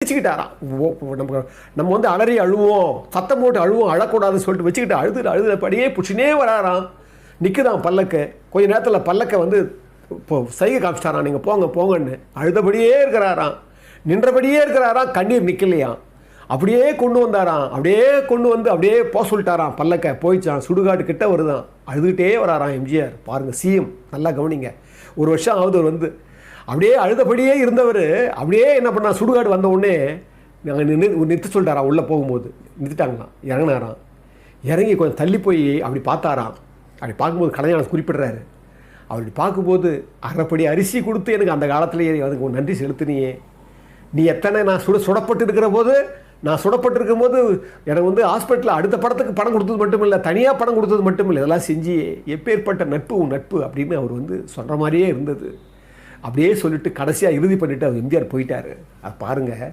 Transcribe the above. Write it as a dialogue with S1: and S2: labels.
S1: வச்சுக்கிட்டாராம். நம்ம வந்து அலறி அழுவோம், சத்தம் போட்டு அழுவோம், அழக்கூடாதுன்னு சொல்லிட்டு வச்சுக்கிட்டு அழுதுபடியே புடிச்சுனே வராராம். நிற்குதான் பல்லக்கு. கொஞ்ச நேரத்தில் பல்லக்கை வந்து இப்போ சைகை காமிச்சிட்டாராம், நீங்கள் போங்க போங்கன்னு. அழுதபடியே இருக்கிறாராம், நின்றபடியே இருக்கிறாராம், கண்ணீர் நிற்கலையாம். அப்படியே கொண்டு வந்தாராம், அப்படியே கொண்டு வந்து அப்படியே போக சொல்லிட்டாராம். பல்லக்கை போயிச்சான், சுடுகாடு கிட்ட வருதான். அழுதுகிட்டே வராராம் எம்ஜிஆர். பாருங்கள், சிஎம் நல்லா கவனிங்க. ஒரு வருஷம் ஆகுது வந்து அப்படியே அழுதபடியே இருந்தவர் அப்படியே என்ன பண்ணா, சுடுகாடு வந்த உடனே நாங்கள் நிறுத்த சொல்லிட்டாராம். உள்ளே போகும்போது நிறுத்திட்டாங்களாம். இறங்கினாராம். இறங்கி கொஞ்சம் தள்ளி போய் அப்படி பார்த்தாராம். அப்படி பார்க்கும்போது கலைஞர் குறிப்பிடுறாரு, அப்படி பார்க்கும்போது அரைப்படி அரிசி கொடுத்து எனக்கு அந்த காலத்திலேயே அதுக்கு நன்றி செலுத்தினியே. நீ எத்தனை நான் சுடப்பட்டு இருக்கிற போது, நான் சுடப்பட்டு இருக்கும்போது எனக்கு வந்து ஹாஸ்பிட்டலில் அடுத்த படத்துக்கு பணம் கொடுத்தது மட்டும் இல்லை, தனியாக பணம் கொடுத்தது மட்டும் இல்லை, இதெல்லாம் செஞ்சு எப்பேற்பட்ட நட்பு உன் நட்பு அப்படின்னு அவர் வந்து சொல்கிற மாதிரியே இருந்தது. அப்படியே சொல்லிட்டு கடைசியாக இறுதி பண்ணிவிட்டு அவர் எம்ஜிஆர் போயிட்டார். அது பாருங்கள்.